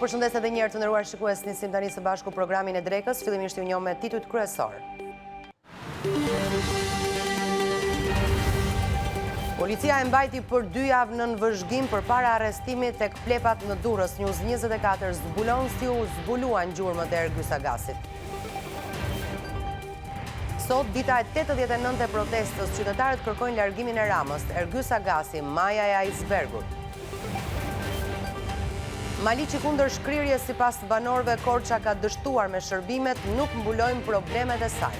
përshëndes edhe një herë të nderuar shikues, nisim tani së bashku programin e drekës, fillimisht ju njoh me titujt kryesor. Policia e mbajti për 2 javë nën vëzhgim përpara arrestimit tek plepat në Durrës. News 24 zbulon si u zbuluan gjurmët e Ergys Agasit. Sot, dita e 89 e protestës, qytetarët kërkojnë largimin e Ramës. Ergys Agasi, maja e icebergut. Maliqi kundër shkrirjes sipas banorëve, Korça ka dështuar me shërbimet, nuk mbulojnë problemet e saj.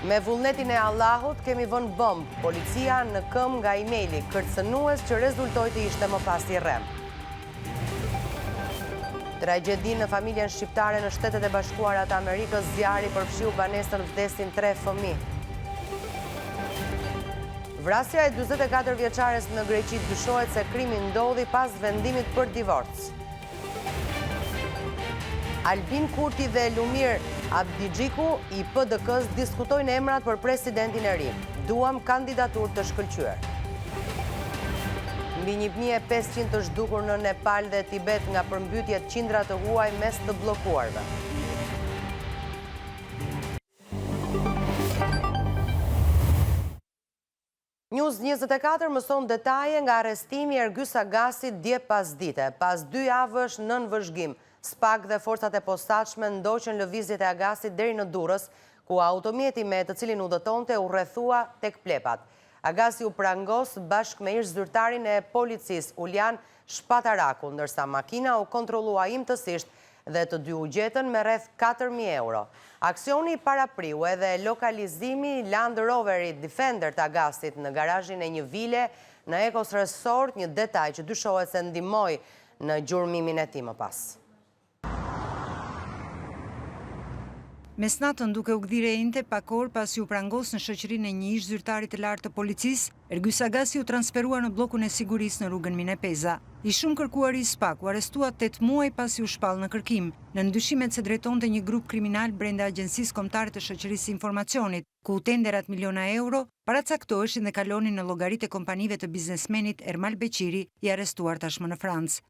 Me vullnetin e Allahut kemi vënë bombë, policia në këmbë nga emaili kërcënues që rezultoi të ishte më pas i rrem. Tragjedi në familjen shqiptare në Shtetet e Bashkuara të Amerikës, zjarri përfshiu banesën, vdesin 3 fëmijë. Vrasja e 44 vjeçares në Greqi dyshohet se krimi ndodhi pas vendimit për divorc. Albin Kurti dhe Lumir Abdigjiku i PDK-s diskutojnë emrat për presidentin e ri. Duam kandidaturë të shkëlqyer. Mbi 1500 të zhdukur në Nepal dhe Tibet nga përmbytjet qindra të huaj mes të bllokuarve. News 24 mëson detaje nga arrestimi i Ergys Agasit dje pas dite. Pas 2 javësh nën vëzhgim, SPAK dhe forcat e posaçme ndoqën lëvizjet e Agasit deri në Durrës, ku automjeti me të cilin udhëtonte u rrethua tek plepat. Agasi u prangos bashkë me ish zyrtarin e policisë Uljan Shpataraku, ndërsa makina u kontrollua imtësisht dhe të dy u gjetën me rreth 4.000 euro. Aksioni parapriu edhe lokalizimi Land Roveri Defender të Agasit në garazhin e një vile në Ecos Resort, një detaj që dyshohet se ndihmoi në gjurmimin e tij më pas. Mesnatën duke u gdhire inte pakor pasi u prangos në shoqërinë e një ish zyrtari të lartë të policisë, Ergys Agasi u transferua në bllokun e sigurisë në rrugën Minepeza. I shumë kërkuar i SPAK u arrestua 8 muaj pasi u shpall në kërkim, në ndyshimet se drejtonte një grup kriminal brenda Agjencisë Kombëtare të Shoqërisë së Informacionit, ku tenderat miliona euro paracaktoheshin dhe kalonin në llogaritë e kompanive të biznesmenit Ermal Beqiri, i arrestuar tashmë në Francë.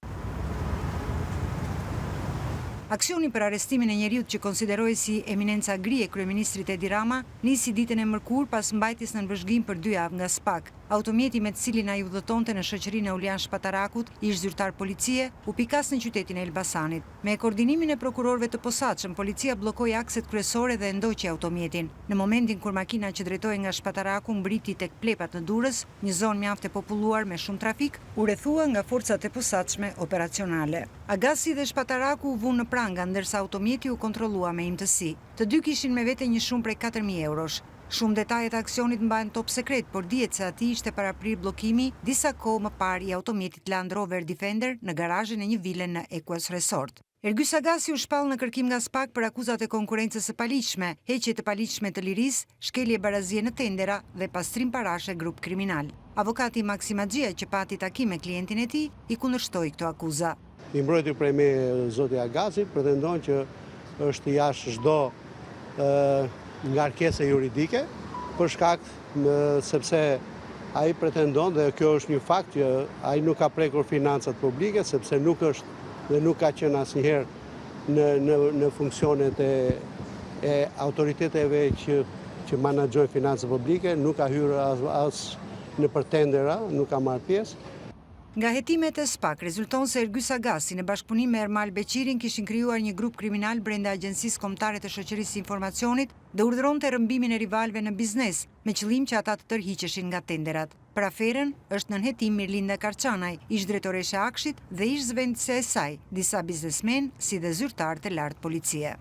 Aksioni për arrestimin e njeriut që konsiderohej si eminenca gri e kryeministrit Edi Rama nisi ditën e mërkurë pas mbajtjes në vëzhgim për 2 javë nga SPAK. Automjeti me të cilin ai udhëtonte në shoqërinë e Uljan Shpatarakut, ish zyrtar policie, u pikas në qytetin e Elbasanit. Me koordinimin e prokurorëve të posaçëm, policia bllokoi akset kryesore dhe ndoqi automjetin. Në momentin kur makina që drejtohej nga Shpataraku mbriti tek plepat në Durrës, një zonë mjaft e populluar me shumë trafik, u rrethua nga forcat e posaçme operacionale. Agasi dhe Shpataraku u vunë në pranga, ndërsa automjeti u kontrollua me imtësi. Të dy kishin me vete një shumë prej 4.000 eurosh. Shumë detajet e aksionit mbahen top sekret, por dihet se ati ishte paraprir bllokimi disa kohë më parë i automjetit Land Rover Defender në garazhin e një vile në Ecos Resort. Ergys Agasi u shpall në kërkim nga SPAK për akuzat e konkurrencës së paligjshme, heqje të paligjshme të lirisë, shkelje barazie në tendera dhe pastrim parashe grup kriminal. Avokati Maksim Axhia, që pati takim me klientin e tij, i kundërshtoi këto akuza. I mbrojtur prej me zoti Agasi pretendon që është jashtë çdo ngarkese juridike për shkak sepse ai pretendon, dhe kjo është një fakt, që ai nuk ka prekur financat publike sepse nuk është dhe nuk ka qenë asnjëherë në funksionet e autoriteteve që menaxhojnë financat publike, nuk ka hyrë as në tendera, nuk ka marrë pjesë. Nga hetimet e SPAK rezulton se Ergys Agasi në bashkëpunim me Ermal Beqirin kishin krijuar një grup kriminal brenda Agjencisë Kombëtare të Shoqërisë së Informacionit dhe urdhëronte rrëmbimin e rivalëve në biznes me qëllim që ata të tërhiqeshin nga tenderat. Për aferën është nën hetim Mirlinda Karçanaj, ish drejtoresha e Akshit dhe ish zëvendëse e saj, disa biznesmen si dhe zyrtar të lartë policie.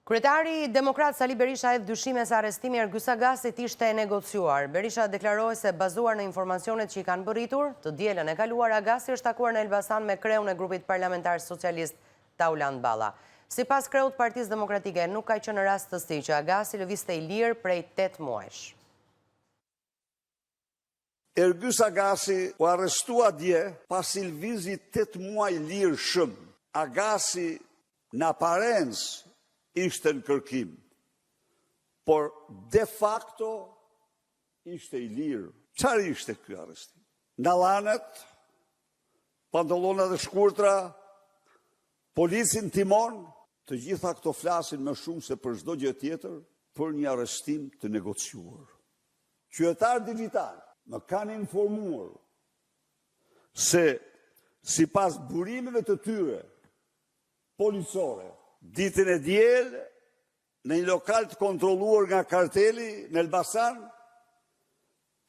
Kryetari demokrat Sali Berisha hedh dyshime se arrestimi i Ergys Agasit ishte e negociuar. Berisha deklaroi se bazuar në informacionet që i kanë bërritur, të dielën e kaluar Agasi është takuar në Elbasan me kreun e grupit parlamentar socialist Tauland Balla. Sipas kreut të Partisë Demokratike, nuk ka qenë rastësi që Agasi lëvizte i lirë prej 8 muajsh. Ergys Agasi u arrestua dje pasi lëvizi 8 muaj lirë shëm. Agasi në aparencë ishte në kërkim, por de facto ishte i lirë. Çfarë ishte ky arrestim? Nallanet, pantallonat e shkurtra, policin timon, të gjitha këto flasin më shumë se për çdo gjë tjetër për një arrestim të negociuar. Qytetar Digital më kanë informuar se sipas burimeve të tyre policore, ditën e diel në një lokal të kontrolluar nga karteli në Elbasan,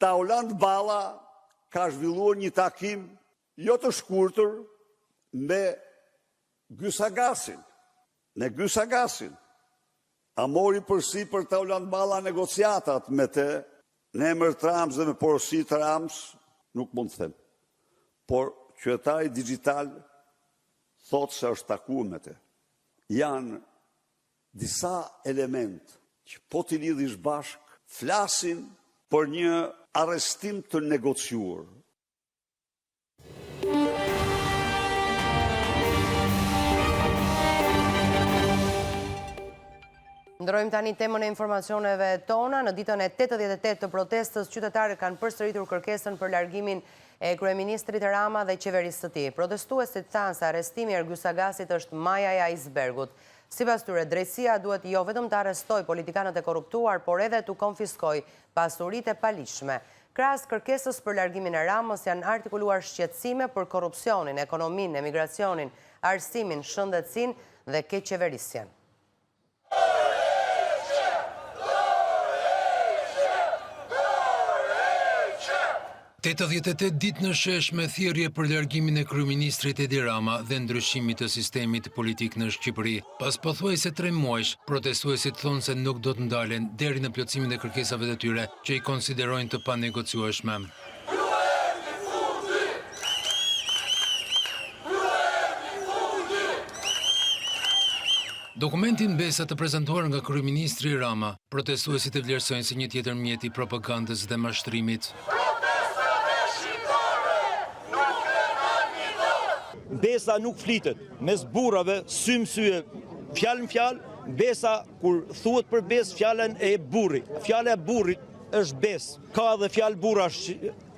Taulant Balla ka zhvilluar një takim jo të shkurtër me Gysagasin. Në Gysagasin, a mori përsi për Taulant Balla negociatat me të, në emër Trams dhe me porosi të Rams, nuk mund të them. Por qytetari Digital thotë se është takuar me të. Janë disa element që po t'i lidhish bashk, flasin për një arrestim të negociuar. Ndrojmë tani temën e informacioneve tona. Në ditën e 88 të protestës, qytetarët kanë përsëritur kërkesën për largimin e kryeministrit Rama dhe qeverisë së tij. Protestuesit thanë se arrestimi i Ergys Agasit është maja e icebergut. Sipas tyre, drejtësia duhet jo vetëm të arrestojë politikanët e korruptuar, por edhe të konfiskojë pasuritë e paligjshme. Krahas kërkesës për largimin e Ramës janë artikuluar shqetësime për korrupsionin, ekonominë, emigracionin, arsimin, shëndetësinë dhe keqeverisjen. 88 ditë në shesh me thirrje për largimin e kryeministrit Edi Rama dhe ndryshimit të sistemit politik në Shqipëri. Pas pothuajse 3 muajsh, protestuesit thonë se nuk do të ndalen deri në plotësimin e kërkesave të tyre që i konsiderojnë të panegociueshme. Dokumentin mbesa të prezantuar nga kryeministri Rama, protestuesit e vlerësojnë si një tjetër mjet i propagandës dhe mashtrimit. Besa nuk flitet, mes burrave, sy-syje, fjalë në fjalë, besa, kur thuhet për besë, fjalën e burri. Fjala e burrit është besë. Ka edhe fjalë burrash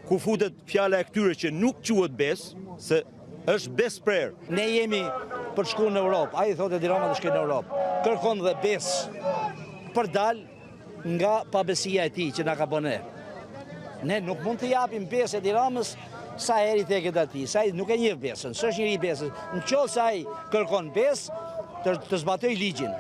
ku futet fjala e këtyre që nuk quhet besë, se është besëprer. Ne jemi për shku në Europë, ai thotë Edi Rama të shkojë në Europë. Kërkon dhe besë për dal nga pabesia e tij që na ka bënë. Ne nuk mund të japim besë Edi Ramës sa heri teket ati, sa nuk e njeh besën, s'është njëri besën. Në qoftë se ai kërkon besë, të zbatoj ligjin.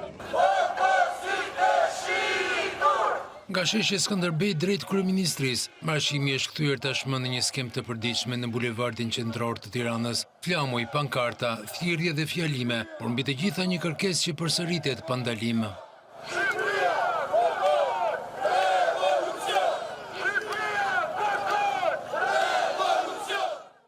Nga sheshja Skënderbej drejt kryeministrisë, marshimi është kthyer tashmë në një skemë të përditshme në bulevardin qendror të Tiranës. Flamuj, pankarta, thirrje dhe fjalime, por mbi të gjitha një kërkesë që përsëritet pa ndalim.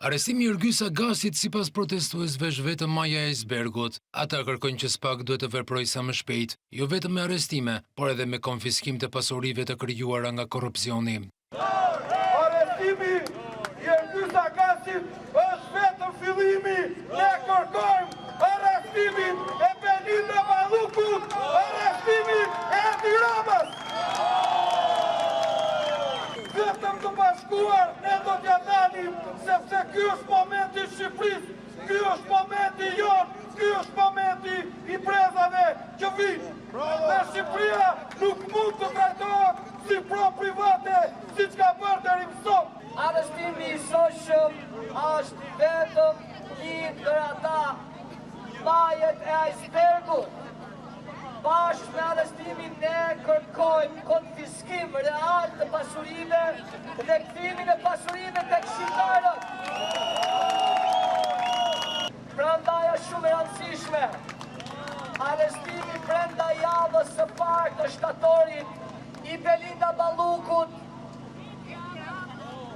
Arrestimi i Ergys Agasit sipas protestuesve është vetëm maja e icebergut. Ata kërkojnë që SPAK duhet të veprojë sa më shpejt, jo vetëm me arrestime, por edhe me konfiskim të pasurive të krijuara nga korrupsioni. Arrestimi i Ergys Agasit është vetëm fillimi. Ne kërkojmë arrestimin e Belinda Ballukut, arrestimin e Edi Ramës. Vetëm të bashkuar ne do t'ja dalim, sepse ky është momenti i Shqipërisë, ky është momenti jonë, ky është momenti i brezave që vinë. Dhe Shqipëria nuk mund të trajtohet si pro private, siç ka bërë deri më sot. Arrestimi i shoqëm është vetëm një ndër ata majet e icebergut. Bashkë me arrestimin ne kërkojmë konfiskim real të pasurive dhe kthimin e pasurive tek shqiptarët. Prandaj është shumë e rëndësishme arrestimi brenda javës së parë të shtatorit i Belinda Ballukut,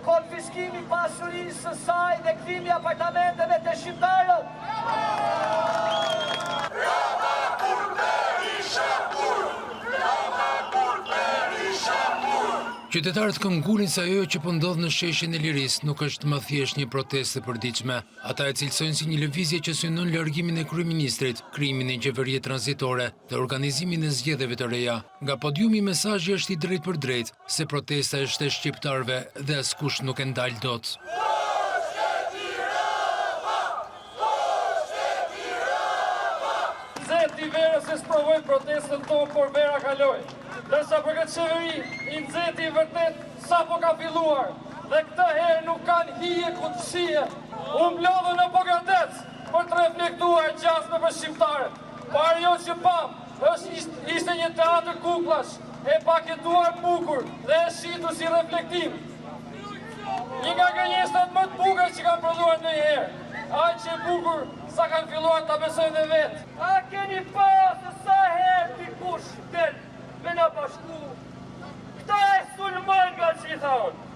konfiskimi pasurisë së saj dhe kthimi apartamenteve të shqiptarët. Qytetarët këmbgulin se ajo që po ndodh në sheshin e Lirisë nuk është më thjesht një protestë e përditshme. Ata e cilësojnë si një lëvizje që synon largimin e kryeministrit, krijimin e qeverie tranzitore dhe organizimin e zgjedhjeve të reja. Nga podiumi mesazhi është i drejtë për drejtë se protesta është e shqiptarëve dhe askush nuk e ndal dot. Nxehti verës se sprovoi protestën tonë, por vera kaloi. Dërsa për këtë qeveri, i nxehti vërtet sa po ka filluar, dhe këtë herë nuk kanë hije kutësie. U mblodhën në Pogradec për të reflektuar gjasme për shqiptarët. Por ajo që pam, ishte një teatr kuklash, e paketuar bukur dhe e shitur si reflektim. Një nga gënjeshtat më të bukur që kanë prodhuar ndonjëherë. Ai që e bukur sa kanë filluar ta besojnë dhe vetë. A keni pasë sa herë dikush del me na bashku? Këta e sulmojnë nga gjitha unë.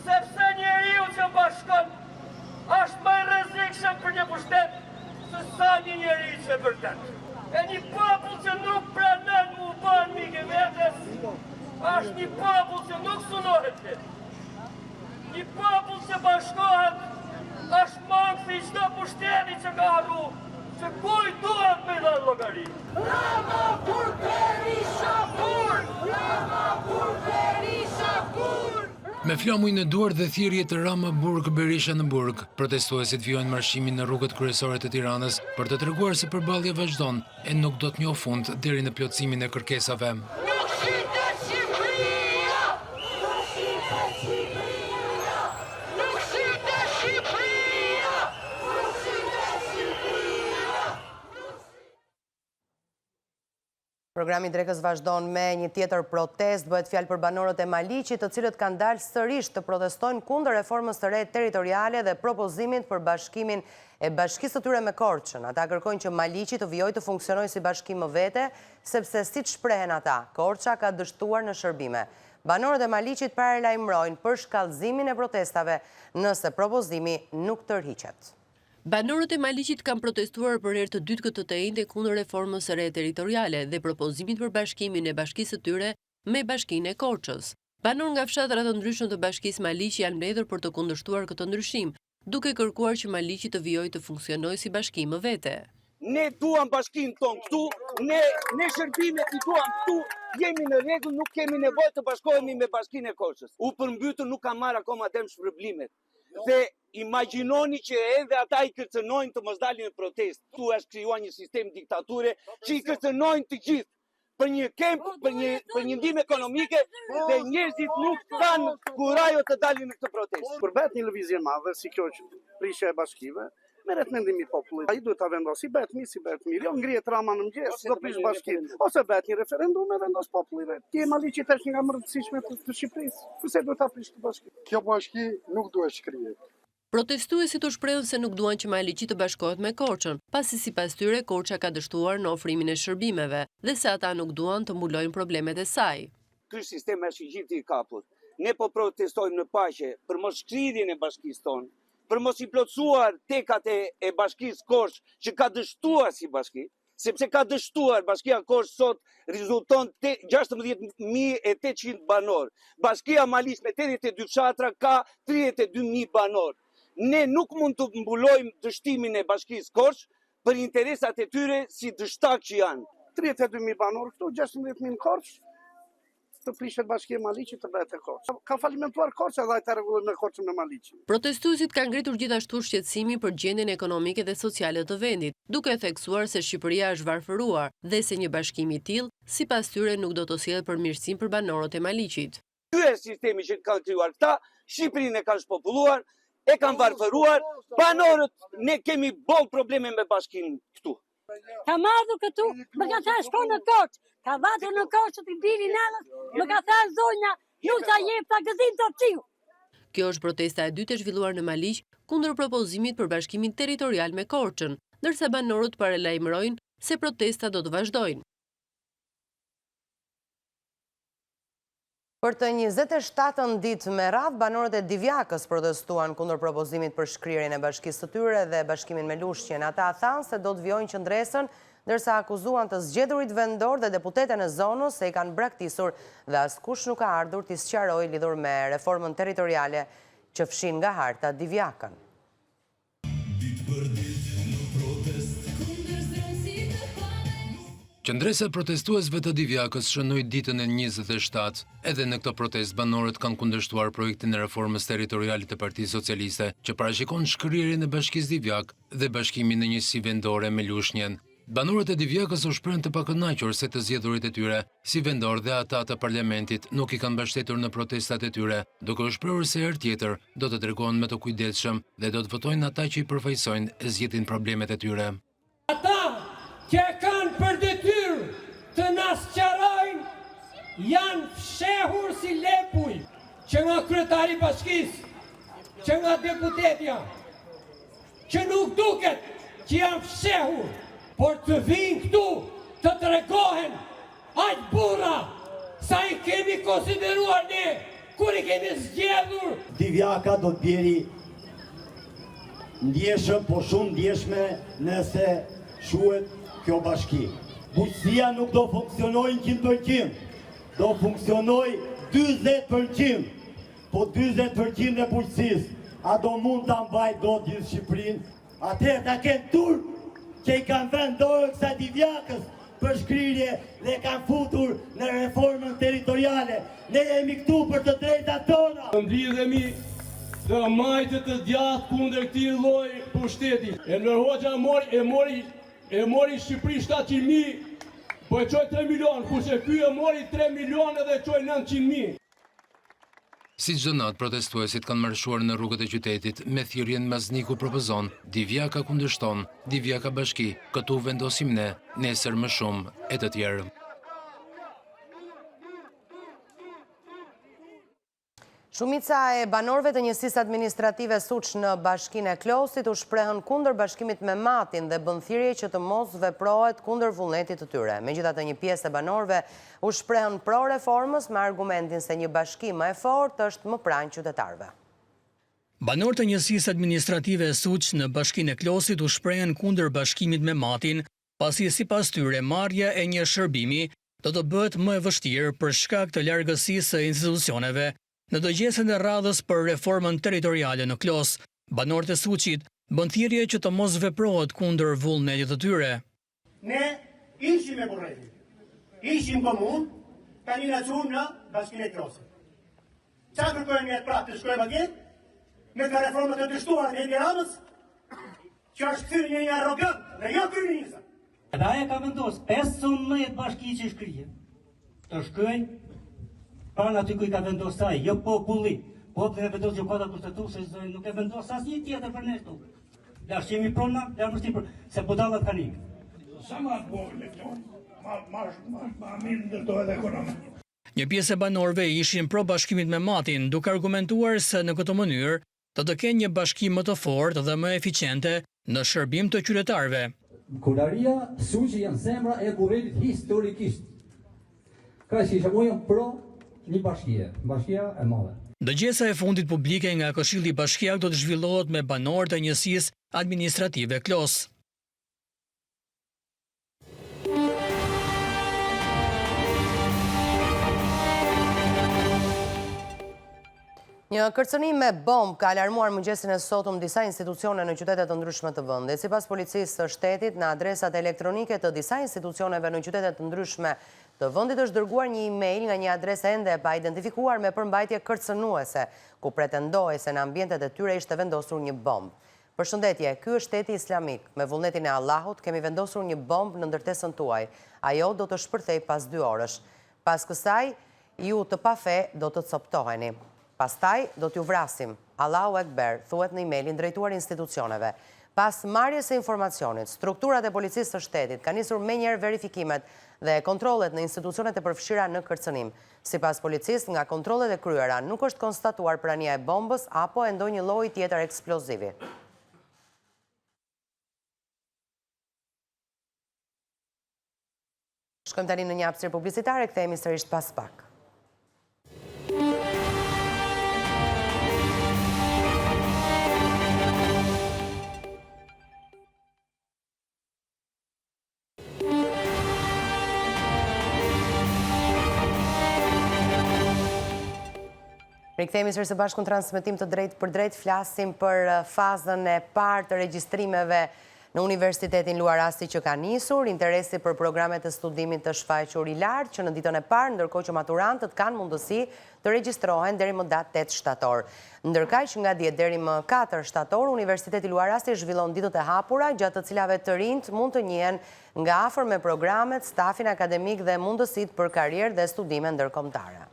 Sepse njeriu që bashkon është më i rrezikshëm për një pushtet se sa një njeri që vërtet. E një popull që nuk pranon mu bën mik e vetes, është një popull që nuk sunohet vetë. Një popull që bashkohet është mangë si çdo pushteti që ka harru, që kuj duhet me dhënë llogari. Bravo për Berisha Kur! Bravo për Berisha Kur! Me flamuj në duar dhe thirrje të Rama Burg Berisha në Burg, protestuesit vijojnë marshimin në rrugët kryesore të Tiranës për të treguar se përballja vazhdon e nuk do të njohë fund deri në plotësimin e kërkesave. Nuk shitet Shqipëria! Nuk shitet Shqipëria! Nuk shitet Shqipëria! Nuk shitet Shqipëria! Programi Drekës vazhdon me një tjetër protest, bëhet fjalë për banorët e Maliqit, të cilët kanë dalë sërish të protestojnë kundër reformës së re territoriale dhe propozimit për bashkimin e bashkisë të tyre me Korçën. Ata kërkojnë që Maliqi të vijojë të funksionojë si bashkim më vete, sepse siç shprehen ata, Korça ka dështuar në shërbime. Banorët e Maliqit paralajmërojnë për shkallëzimin e protestave nëse propozimi nuk tërhiqet. Banorët e Maliqit kanë protestuar për herë të dytë këtë të njëjtë kundër reformës së re territoriale dhe propozimit për bashkimin e bashkisë së tyre me bashkinë e Korçës. Banorë nga fshatrat të ndryshëm të bashkisë Maliqi janë mbledhur për të kundërshtuar këtë ndryshim, duke kërkuar që Maliqi të vijojë të funksionojë si bashkim më vete. Ne duam bashkinë tonë këtu, ne shërbimet i duam këtu, jemi në rregull, nuk kemi nevojë të bashkohemi me bashkinë e Korçës. U përmbytur nuk ka marrë akoma dem shpërblimet. Dhe imagjinoni që edhe ata i kërcënojnë të mos dalin në protestë. Tu është krijuar një sistem diktature që i kërcënojnë të gjithë për një kemp, për një ndihmë ekonomike dhe njerëzit nuk kanë kurajo të dalin në këtë protestë. Kur bëhet një lëvizje madhe si kjo që prishja e bashkive, merret mendimi i popullit. Ai duhet ta vendosë, si bëhet mirë, si bëhet mirë. Jo ngrihet Rama në mëngjes, do prish bashkim. Ose bëhet një referendum e vendos populli vet. Ti Maliqi tash nga më rëndësishme të Shqipërisë. Pse duhet ta prish këtë bashkim? Kjo bashki nuk duhet shkrihet. Protestuesit u shprehën se nuk duan që Maliqi të bashkohet me Korçën, pasi sipas tyre Korça ka dështuar në ofrimin e shërbimeve dhe se ata nuk duan të mbulojnë problemet e saj. Ky sistem është i gjithë i kapur. Ne po protestojmë në paqe për mos shkridhjen e bashkisë tonë, për mos i plotësuar tekat e bashkisë Korçë që ka dështuar si bashki, sepse ka dështuar bashkia Korçë sot rezulton 16.800 banor. Bashkia Maliq me 82 fshatra ka 32.000 banor. Ne nuk mund të mbulojmë dështimin e bashkisë Korçë për interesat e tyre si dështak që janë. 32.000 banor këtu, 16.000 Korçë, të prishet bashkia Maliqit të bëhet e Korçë. Ka falimentuar Korçë edhe ata rregullojnë me Korçën me Maliqin. Protestuesit kanë ngritur gjithashtu shqetësimin për gjendjen ekonomike dhe sociale të vendit, duke theksuar se Shqipëria është varfëruar dhe se një bashkim i tillë sipas tyre nuk do të sjellë përmirësim për banorët e Maliqit. Ky është sistemi që kanë krijuar këta, Shqipërinë e kanë shpopulluar, e kanë varfëruar, banorët ne kemi boll probleme me bashkinë këtu. Ka madhu këtu, më ka thënë shko në Korçë, ka vatu në Korçë të biri nalës, më ka thënë zonja, nuk sa jep ta gëzim të qiu. Kjo është protesta e dytë e zhvilluar në Maliq kundër propozimit për bashkimin territorial me Korçën, ndërsa banorët paralajmërojnë se protesta do të vazhdojnë. Për të 27 ditë me radhë, banorët e Divjakës protestuan kundër propozimit për shkrirjen e bashkisë së tyre dhe bashkimin me Lushqen. Ata thanë se do të vijojnë qendresën ndërsa akuzuan të zgjedhurit vendor dhe deputete në zonës se i kanë braktisur dhe askush nuk ka ardhur t'i sqarojë lidhur me reformën territoriale që fshin nga harta Divjakën. Qëndresa protestuesve të Divjakës shënoi ditën e 27. Edhe në këtë protestë banorët kanë kundërshtuar projektin e reformës territoriale të Partisë Socialiste, që parashikon shkrirjen e Bashkisë Divjak dhe bashkimin në njësi vendore me Lushnjën. Banorët e Divjakës u shprehën të pakënaqur se të zgjedhurit e tyre, si vendor dhe ata të parlamentit, nuk i kanë mbështetur në protestat e tyre, duke u shprehur se herë tjetër do të tregohen më të kujdesshëm dhe do të votojnë ata që i përfaqësojnë e zgjidhin problemet e tyre. Ata që kanë për detyrë të na sqarojnë janë fshehur si lepuj, që nga kryetari bashkisë, që nga deputetja, që nuk duket që janë fshehur, por të vinë këtu të tregohen aq burra sa i kemi konsideruar ne kur i kemi zgjedhur. Divjaka do të bjeri ndjeshëm, po shumë ndjeshme nëse shuhet kjo bashki. Bujqësia nuk do funksionoj 100%, do funksionoj 40%, po 40% e bujqësisë, a do mund të mbajt do gjithë Shqipërinë, atëherë ta kenë turp që i kanë vendorë kësa Divjakës për shkrirje dhe kanë futur në reformën territoriale. Ne jemi këtu për të drejtat tona. Ndridhemi të majtët të djathtë kundër këtij lloji pushteti. Enver Hoxha e mori Shqipëri 700.000, po e çoi 3 milion, kurse ky e mori 3 milion dhe e çoi 900.000. Si çdo natë, protestuesit kanë marshuar në rrugët e qytetit me thirrjen Mazniku propozon, Divjaka kundërshton, Divjaka bashki, këtu vendosim ne, nesër më shumë e të tjerë. Shumica e banorëve të njësisë administrative Suç në bashkinë e Klosit u shprehën kundër bashkimit me Matin dhe bën thirrje që të mos veprohet kundër vullnetit të tyre. Megjithatë, një pjesë e banorëve u shprehën pro reformës me argumentin se një bashkim më e fortë është më pranë qytetarëve. Banorët e njësisë administrative Suç në bashkinë e Klosit u shprehën kundër bashkimit me Matin, pasi sipas tyre marrja e një shërbimi do të bëhet më e vështirë për shkak të largësisë së institucioneve. Në dëgjesën e radhës për reformën territoriale në Klos, banorët e Suçit bën thirrje që të mos veprohet kundër vullnetit të tyre. Ne ishim e burrëti, ishim komun, tani na çuam në bashkinë e Klosit. Çfarë kërkojmë ne prapë të shkojmë atje? Me ka reformat e dështuara e Tiranës, që është kthyer një arrogant, dhe jo kryeminist. Edhe ajo ka vendosur 15 bashki që shkrihen. Të shkojnë pranë aty ku i ka vendosur ai, jo populli. Populli e vendos gjykata kushtetuese, nuk e vendos asnjë tjetër për ne këtu. Lashimi prona, ja mos tipër, se budallat kanë ikë. Sa më bëjmë këtu? Ma mirë ndërtohet ekonomia. Një pjesë e banorëve ishin pro bashkimit me Matin, duke argumentuar se në këtë mënyrë do të kenë një bashkim më të fortë dhe më eficiente në shërbim të qytetarëve. Kuraria, Suçi janë zemra e burrit historikisht. Ka si që jam pro një bashkia e madhe. Dëgjesa e fundit publike nga Këshilli Bashkiak do të zhvillohet me banorët e njësisë administrative Klos. Një kërcënim me bombë ka alarmuar mëngjesin e sotëm disa institucione në qytete të ndryshme të vendit. Sipas policisë së shtetit, në adresat elektronike të disa institucioneve në qytete të ndryshme të vendit është dërguar një email nga një adresë ende pa identifikuar me përmbajtje kërcënuese, ku pretendoi se në ambientet e tyre ishte vendosur një bombë. Përshëndetje, ky është Shteti Islamik. Me vullnetin e Allahut kemi vendosur një bombë në ndërtesën tuaj. Ajo do të shpërthej pas 2 orësh. Pas kësaj, ju të pa fe do të coptoheni. Pastaj do t'ju vrasim. Allahu Ekber, thuhet në emailin drejtuar institucioneve. Pas marrjes së informacionit, strukturat e policisë së shtetit kanë nisur menjëherë verifikimet dhe kontrollet në institucionet e përfshira në kërcënim. Sipas policisë, nga kontrollet e kryera nuk është konstatuar prania e bombës apo e ndonjë lloji tjetër eksplozivi. Shkojmë tani në një hapësirë publicitare, kthehemi sërish pas pak. Rikthehemi sërish së bashku në transmetim të drejtë për drejtë, flasim për fazën e parë të regjistrimeve në Universitetin Luarasi që ka nisur. Interesi për programet të studimit të shfaqur i lartë që në ditën e parë, ndërkohë që maturantët kanë mundësi të regjistrohen deri më datë 8 shtator. Ndërkaq që nga 10 deri më 4 shtator, Universiteti Luarasi zhvillon ditët e hapura, gjatë të cilave të rinjt mund të njihen nga afër me programet, stafin akademik dhe mundësitë për karrierë dhe studime ndërkombëtare.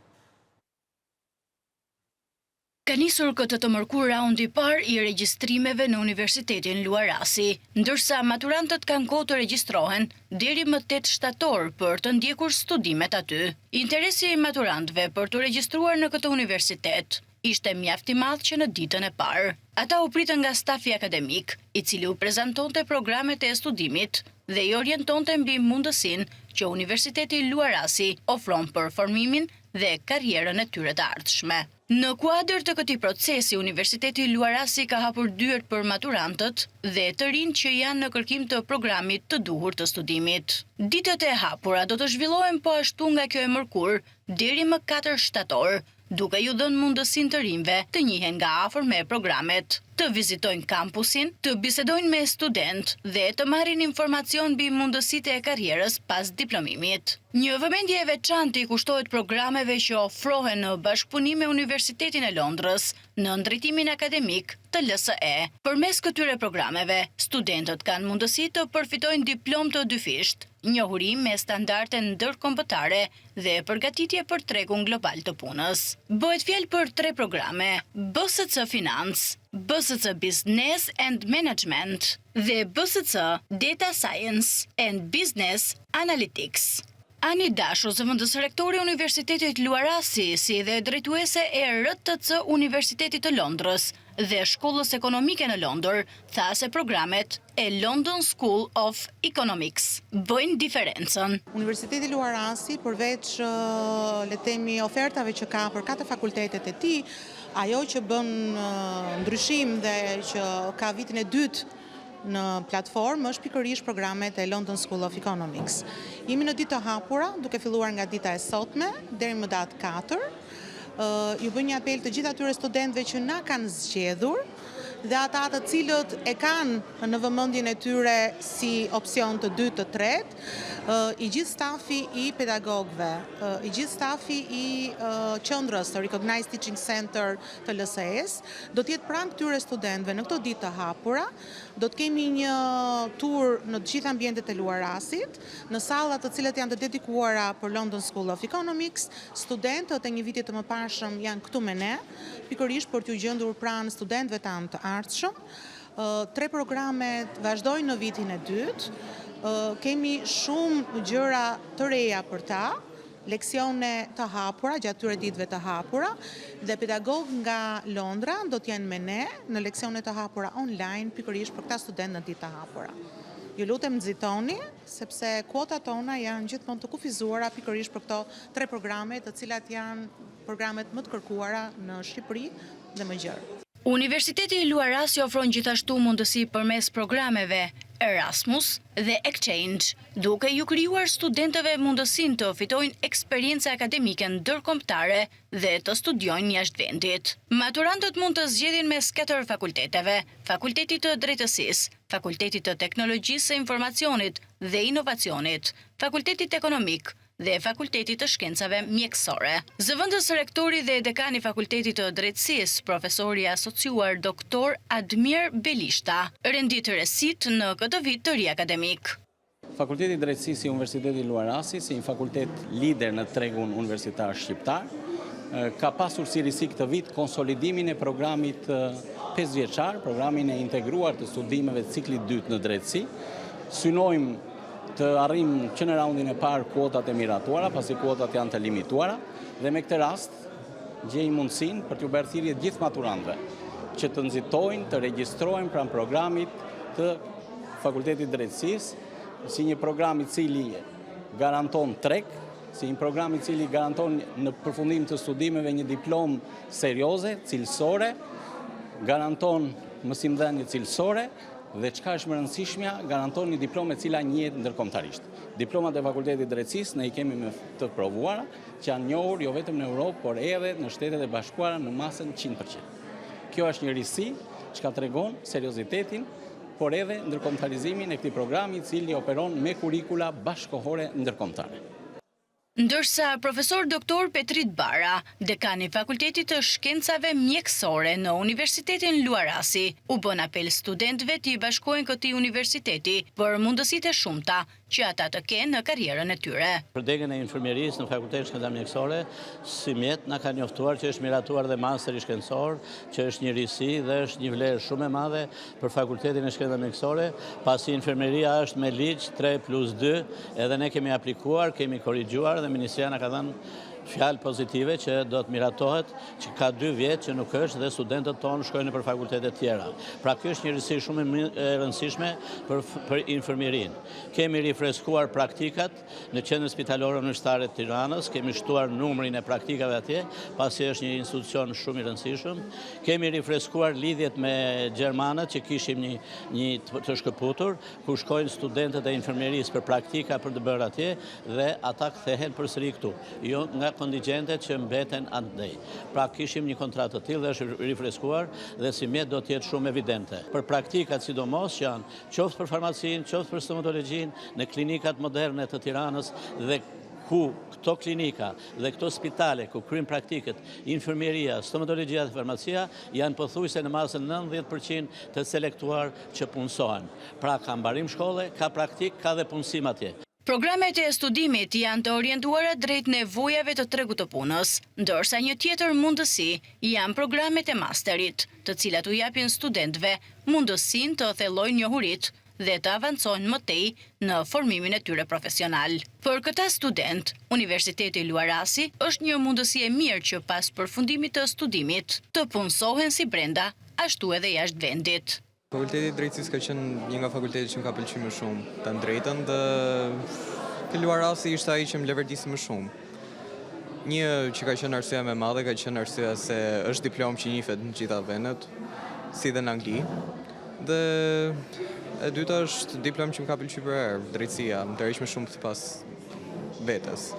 Ka nisur këtë të mërkur raundi par i regjistrimeve në Universitetin Luarasi, ndërsa maturantët kanë kohë të regjistrohen deri më 8 shtator për të ndjekur studimet aty. Interesi i maturantëve për të regjistruar në këtë universitet ishte mjaft i madh që në ditën e parë. Ata u pritën nga stafi akademik, i cili u prezantonte programet e studimit dhe i orientonte mbi mundësinë që Universiteti Luarasi ofron për formimin dhe karrierën e tyre të ardhshme. Në kuadër të këtij procesi, Universiteti Luarasi ka hapur dyert për maturantët dhe të rinj që janë në kërkim të programit të duhur të studimit. Ditët e hapura do të zhvillohen po ashtu nga kjo e mërkur deri më 4 shtator, duke ju dhënë mundësinë të rinjve të njihen nga afër me programet, të vizitojnë kampusin, të bisedojnë me student dhe të marrin informacion mbi mundësitë e karrierës pas diplomimit. Një vëmendje e veçantë i kushtohet programeve që ofrohen në bashkëpunim me Universitetin e Londrës në ndërtimin akademik të LSE. Përmes këtyre programeve, studentët kanë mundësi të përfitojnë diplomë të dyfisht, njohuri me standarde ndërkombëtare dhe përgatitje për tregun global të punës. Bëhet fjalë për 3 programe: BSC Finance, BSC Business and Management dhe BSC Data Science and Business Analytics. Ani Dasho, zëvendës rektori i Universitetit Luarasi, si dhe drejtuese e RTC Universitetit të Londrës dhe Shkollës Ekonomike në Londër, tha se programet e London School of Economics bëjnë diferencën. Universiteti Luarasi, përveç le të themi ofertave që ka për 4 fakultetet e tij, ajo që bën ndryshim dhe që ka vitin e dytë në platformë është pikërisht programet e London School of Economics. Jemi në ditë të hapura, duke filluar nga dita e sotme deri më datë 4. Ju bëj një apel të gjithë atyre studentëve që na kanë zgjedhur dhe ata të cilët e kanë në vëmendjen e tyre si opsion të dytë të tretë, i gjithë stafi i pedagogëve, i gjithë stafi i qendrës të Recognized Teaching Center të LSE-s, do të jetë pranë këtyre studentëve në këto ditë të hapura. Do të kemi një tur në të gjitha ambientet e Luarasit, në salla të cilat janë të dedikuara për London School of Economics. Studentët e një viti të mëparshëm janë këtu me ne, pikërisht për t'u gjendur pranë studentëve tanë të ardhshëm. 3 programet vazhdojnë në vitin e dytë. Kemi shumë gjëra të reja për ta, leksione të hapura, gjatë tyre ditëve të hapura, dhe pedagog nga Londra do t'jenë me ne në leksione të hapura online, pikërisht për këta studentë në ditë të hapura. Ju lutem nxitoni, sepse kuotat tona janë gjithmonë të kufizuara pikërisht për këto 3 programe, të cilat janë programet më të kërkuara në Shqipëri dhe më gjerë. Universiteti Luarasi ofron gjithashtu mundësi përmes programeve Erasmus dhe Exchange, duke ju krijuar studentëve mundësinë të fitojnë eksperiencë akademike ndërkombëtare dhe të studiojnë jashtë vendit. Maturantët mund të zgjedhin mes 4 fakulteteve: Fakultetit të Drejtësisë, Fakultetit të Teknologjisë së Informacionit dhe Inovacionit, Fakultetit Ekonomik dhe Fakultetit të Shkencave Mjekësore. Zëvendës rektori dhe dekani i Fakultetit të Drejtësisë, profesori asociuar doktor Admir Belishta, rendit rësit në këtë vit të ri akademik. Fakulteti i Drejtësisë i Universitetit Luarasi, si një fakultet lider në tregun universitar shqiptar, ka pasur si risi këtë vit konsolidimin e programit 5 vjeçar, programin e integruar të studimeve të ciklit 2 në drejtësi. Synojmë të arrim që në raundin e parë kuotat e miratuara, pasi kuotat janë të limituara, dhe me këtë rast gjejmë mundësinë për t'u bërë thirrje gjithë maturantëve që të nxitojnë, të regjistrohen pranë programit të Fakultetit Drejtësisë, si një program i cili garanton treg, si një program i cili garanton në përfundim të studimeve një diplomë serioze, cilësore, garanton mësimdhënie cilësore dhe çka është më rëndësishmja, garanton një diplomë e cila njihet ndërkombëtarisht. Diplomat e Fakultetit Drejtësisë ne i kemi me të provuara, që janë njohur jo vetëm në Europë, por edhe në Shtetet e Bashkuara në masën 100%. Kjo është një risi që tregon seriozitetin, por edhe ndërkombëtarizimin e këtij programi i cili operon me kurikula bashkëkohore ndërkombëtare. Ndërsa profesor doktor Petrit Bara, dekani i Fakultetit të Shkencave Mjekësore në Universitetin Luarasi, u bën apel studentëve të i bashkohen këtij universiteti për mundësitë e shumta që ata të kenë në karrierën e tyre. Për degën e infermierisë në Fakultetin Shkencave Mjekësore, si mjet na ka njoftuar që është miratuar dhe masteri shkencor, që është një risi dhe është një vlerë shumë e madhe për Fakultetin e Shkencave Mjekësore, pasi infermieria është me ligj 3+2, edhe ne kemi aplikuar, kemi korrigjuar dhe Ministria na ka dhënë fjalë pozitive që do të miratohet, që ka 2 vjet që nuk është dhe studentët tonë shkojnë për fakultete tjera. Pra kjo është një risi shumë e rëndësishme për infermierin. Kemi rifreskuar praktikat në Qendrën Spitalore Universitare të Tiranës, kemi shtuar numrin e praktikave atje, pasi është një institucion shumë i rëndësishëm. Kemi rifreskuar lidhjet me gjermanët që kishim një të shkëputur, ku shkojnë studentët e infermierisë për praktika për të bërë atje dhe ata kthehen përsëri këtu. Jo nga kontingjentet që mbeten andej. Pra kishim një kontratë të tillë dhe është rifreskuar dhe si mjet do të jetë shumë evidente. Për praktikat sidomos që janë qoftë për farmacinë, qoftë për stomatologjinë, në klinikat moderne të Tiranës dhe ku këto klinika dhe këto spitale ku kryen praktikët, infermieria, stomatologjia dhe farmacia janë pothuajse në masën 90% të selektuar që punësohen. Pra ka mbarim shkolle, ka praktik, ka dhe punësim atje. Programet e studimit janë të orientuara drejt nevojave të tregut të punës, ndërsa një tjetër mundësi janë programet e masterit, të cilat u japin studentëve mundësinë të thellojnë njohuritë dhe të avancojnë më tej në formimin e tyre profesional. Për këta student, Universiteti Luarasi është një mundësi e mirë që pas përfundimit të studimit të punësohen si brenda, ashtu edhe jashtë vendit. Fakulteti i Drejtësisë ka qenë një nga fakultetet që më ka pëlqyer më shumë, të drejtën, dhe ky Luarasi ishte ai që më leverdisi më shumë. Një që ka qenë arsyeja më e madhe ka qenë arsyeja se është diplomë që njihet në gjitha vendet, si dhe në Angli. Dhe e dyta është diplomë që më ka pëlqyer për herë, drejtësia, më tërheq më shumë sipas vetes.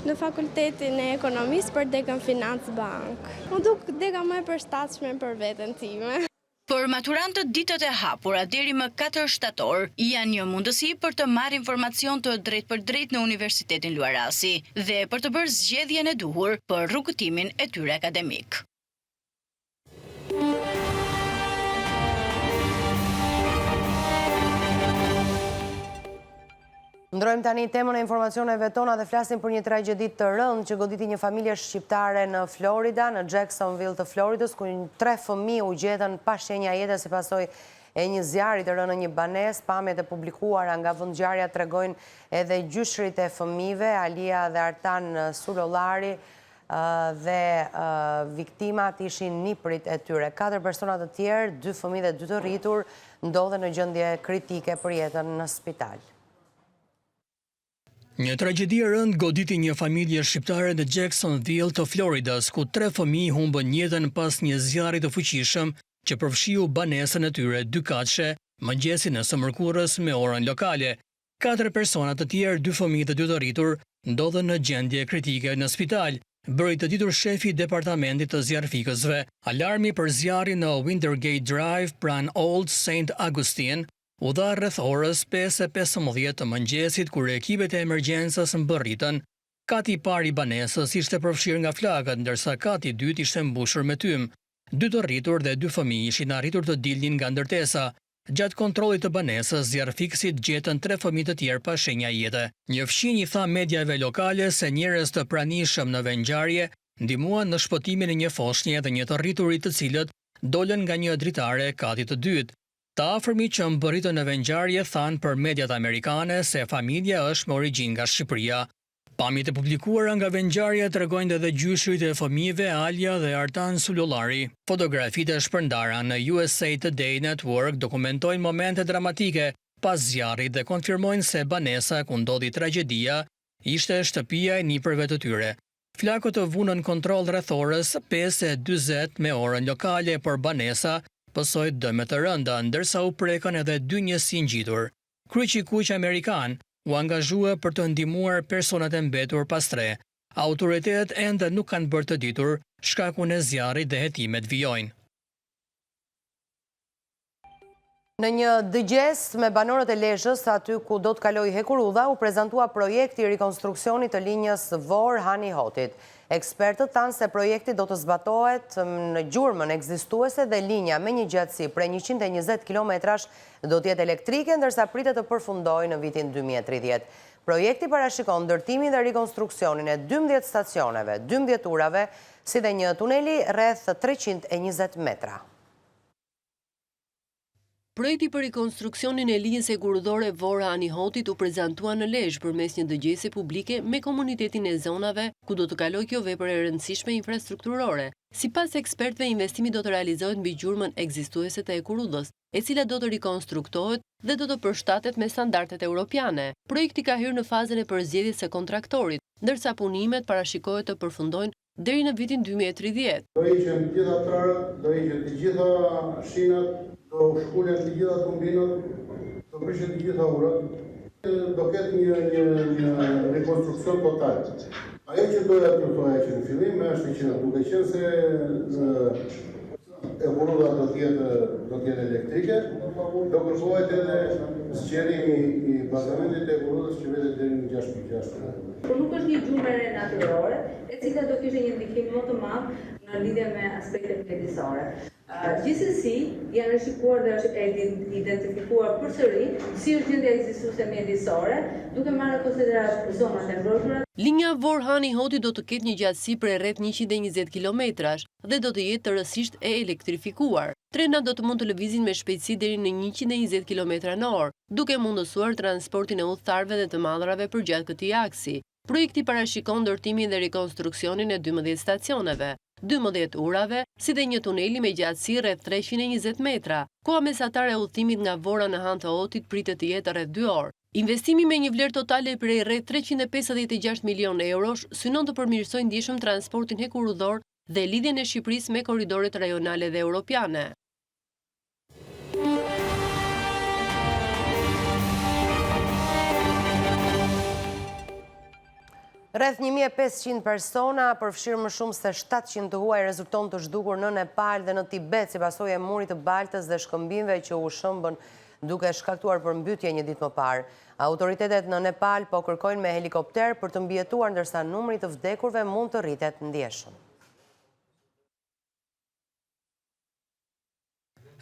Në fakultetin e ekonomisë për degën Financë Bank. Më duk dega më e përshtatshme për veten time. Për maturantët ditët e hapura deri më 4 shtator janë një mundësi për të marrë informacion të drejt për drejt në Universitetin Luarasi dhe për të bërë zgjedhjen e duhur për rrugëtimin e tyre akademik. Ndrojmë tani temën e informacioneve tona dhe flasim për një tragjedi të rëndë që goditi një familje shqiptare në Florida, në Jacksonville të Floridës, ku 3 fëmijë u gjetën pa shenja jete si pasojë e një zjarri të rënë në një banesë. Pamjet e publikuara nga vendngjarja tregojnë edhe gjyshrit e fëmijëve, Alia dhe Artan Sulollari, dhe viktimat ishin niprit e tyre. 4 persona të tjerë, 2 fëmijë dhe 2 të rritur, ndodhen në gjendje kritike për jetën në spital. Një tragjedi e rëndë goditi një familje shqiptare në Jacksonville të Floridas, ku 3 fëmijë humbën jetën pas një zjarri të fuqishëm që përfshiu banesën e tyre 2 katëshe mëngjesin e së mërkurës me orën lokale. 4 persona të tjerë, 2 fëmijë dhe 2 të rritur, ndodhen në gjendje kritike në spital, bëri të ditur shefi i departamentit të zjarrfikësve. Alarmi për zjarrin në Wintergate Drive pranë Old St. Augustine u dha rreth orës 5:15 të mëngjesit, kur ekipet e emergjencës mbërritën. Kati i parë i banesës ishte përfshirë nga flakët, ndërsa kati i dytë ishte mbushur me tym. 2 të rritur dhe 2 fëmijë ishin arritur të dilnin nga ndërtesa. Gjatë kontrollit të banesës, zjarrfikësit gjetën 3 fëmijë të tjerë pa shenja jete. Një fëmijë i tha mediave lokale se njerëz të pranishëm në vendngjarje ndihmuan në shpëtimin e një foshnje dhe një të rriturit të cilët dolën nga një dritare e katit të dytë. Të afërmit që mbërritën në vendngjarje thanë për mediat amerikane se familja është me origjinë nga Shqipëria. Pamjet e publikuara nga vendngjarja tregojnë edhe gjyshrit e fëmijëve Alia dhe Artan Sulollari. Fotografitë e shpërndara në USA Today Network dokumentojnë momente dramatike pas zjarrit dhe konfirmojnë se banesa ku ndodhi tragjedia ishte shtëpia e nipërve të tyre. Flakët të vunën kontroll rreth orës 5:40 me orën lokale, por banesa pësoi dëme të rënda, ndërsa u prekën edhe 2 njësi ngjitur. Kryqi amerikan u angazhua për të ndihmuar personat e mbetur pas tre. Autoritetet ende nuk kanë bërë të ditur shkakun e zjarrit dhe hetimet vijojnë. Në një dëgjes me banorët e Lezhës, aty ku do të kaloj hekurudha, u prezantua projekti i rikonstruksionit të linjës Vor-Hani Hotit. Ekspertët thanë se projekti do të zbatohet në gjurmën ekzistuese dhe linja me një gjatësi prej 120 kilometrash do të jetë elektrike, ndërsa pritet të përfundojë në vitin 2030. Projekti parashikon ndërtimin dhe rikonstruksionin e 12 stacioneve, 12 urave, si dhe një tuneli rreth 320 metra. Projekti për rikonstruksionin e linjës hekurudhore Vor-Hani Hotit u prezantua në Lezhë përmes një dëgjese publike me komunitetin e zonave ku do të kaloj kjo vepër e rëndësishme infrastrukturore. Sipas ekspertëve, investimi do të realizohet mbi gjurmën ekzistuese të hekurudhës, e cila do të rikonstruktohet dhe do të përshtatet me standardet europiane. Projekti ka hyrë në fazën e përzgjedhjes së kontraktorit, ndërsa punimet parashikohet të përfundojnë deri në vitin 2030. Do hiqen të gjitha trarët, do hiqen të gjitha shinat, do shkullen të gjitha tumbinat, do prishen të gjitha urat. Do ketë një rekonstruksion total. Ajo që doja të thoja që në fillim është që duke qenë se hekurudha do të jetë elektrike, do kërkohet edhe zgjerimi i bazamentit të hekurudhës që vetë deri në 6.6. Por nuk është një gjurmë re natyrore, e cila do kishte një ndikim më të madh në lidhje me aspektet mjedisore. Gjithsesi, janë rishikuar dhe është identifikuar përsëri si është gjendja ekzistuese mjedisore, duke marrë në konsiderat zonat e mbrojtura. Linja Vor-Hani Hotit do të ketë një gjatësi prej rreth 120 kilometrash dhe do të jetë tërësisht e elektrifikuar. Trenat do të mund të lëvizin me shpejtësi deri në 120 km/h, duke mundësuar transportin e udhëtarëve dhe të madhrave përgjatë këtij aksi. Projekti parashikon ndërtimin dhe rikonstruksionin e 12 stacioneve, 12 urave, si dhe një tuneli me gjatësi rreth 320 metra. Koha mesatare e udhëtimit nga Vora në Han të Hotit pritet të jetë rreth 2 orë. Investimi me një vlerë totale prej rreth 356 milion eurosh synon të përmirësojë ndjeshëm transportin hekurudhor dhe lidhjen e Shqipërisë me korridoret rajonale dhe europiane. Rreth 1500 persona, përfshirë më shumë se 700 të huaj, rezulton të zhdukur në Nepal dhe në Tibet si pasojë e murit të Baltës dhe shkëmbimeve që u shëmbën duke shkaktuar përmbytje një ditë më parë. Autoritetet në Nepal po kërkojnë me helikopter për të mbijetuar, ndërsa numri të vdekurve mund të rritet ndjeshëm.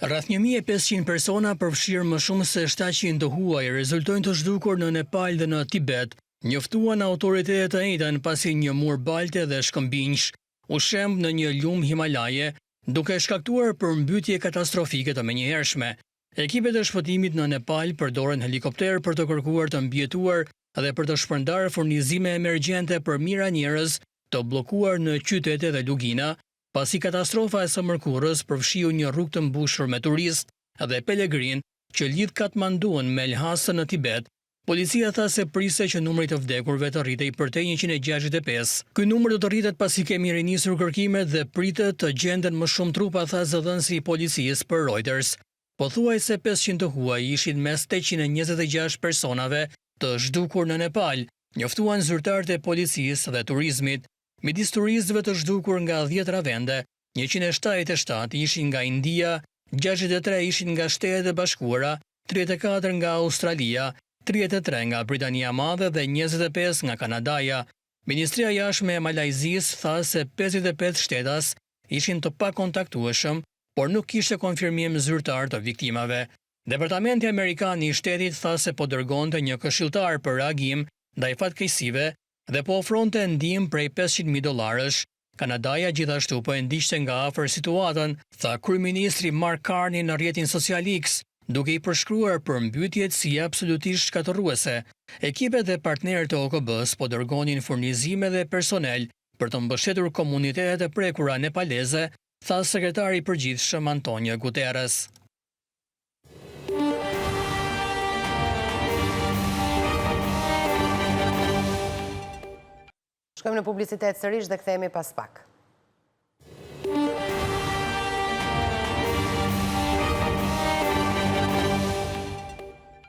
Rreth 1500 persona, përfshirë më shumë se 700 të huaj, rezultojnë të zhdukur në Nepal dhe në Tibet. Njoftuan autoritetet të njëjtën pasi një mur balte dhe shkëmbinjsh u shemb në një lumë Himalaje, duke shkaktuar përmbytje katastrofike të menjëhershme. Ekipet e shpëtimit në Nepal përdoren helikopter për të kërkuar të mbijetuar dhe për të shpërndarë furnizime emergjente për mijëra njerëz të bllokuar në qytete dhe lugina, pasi katastrofa e së mërkurës përfshiu një rrugë të mbushur me turistë dhe pelegrin që lidh Katmanduun me Lhasën në Tibet. Policia tha se priste që numri të vdekurve të rritej përtej 165. Ky numër do të rritet pasi kemi rinisur kërkimet dhe pritet të gjenden më shumë trupa, tha zëdhënësi i policisë për Reuters. Pothuajse 500 të huaj ishin mes 826 personave të zhdukur në Nepal, njoftuan zyrtarët e policisë dhe turizmit. Midis turistëve të zhdukur nga 10 vende, 177 ishin nga India, 63 ishin nga Shtetet e Bashkuara, 34 nga Australia, 33 nga Britania Madhe dhe 25 nga Kanadaja. Ministria e Jashtme e Malajzisë tha se 55 shtetas ishin të pakontaktueshëm, por nuk kishte konfirmim zyrtar të viktimave. Departamenti Amerikan i Shtetit tha se po dërgonte një këshilltar për reagim ndaj fatkeqësive dhe po ofronte ndihmë prej $500,000. Kanadaja gjithashtu po e ndiqte nga afër situatën, tha kryeministri Mark Carney në rrjetin social X, duke i përshkruar përmbytjet si absolutisht shkatërruese. Ekipet dhe partnerët e OKB-s po dërgonin furnizime dhe personel për të mbështetur komunitetet e prekura nepaleze, tha sekretari i përgjithshëm Antonio Guterres. Shkojmë në publicitet sërish dhe kthehemi pas pak.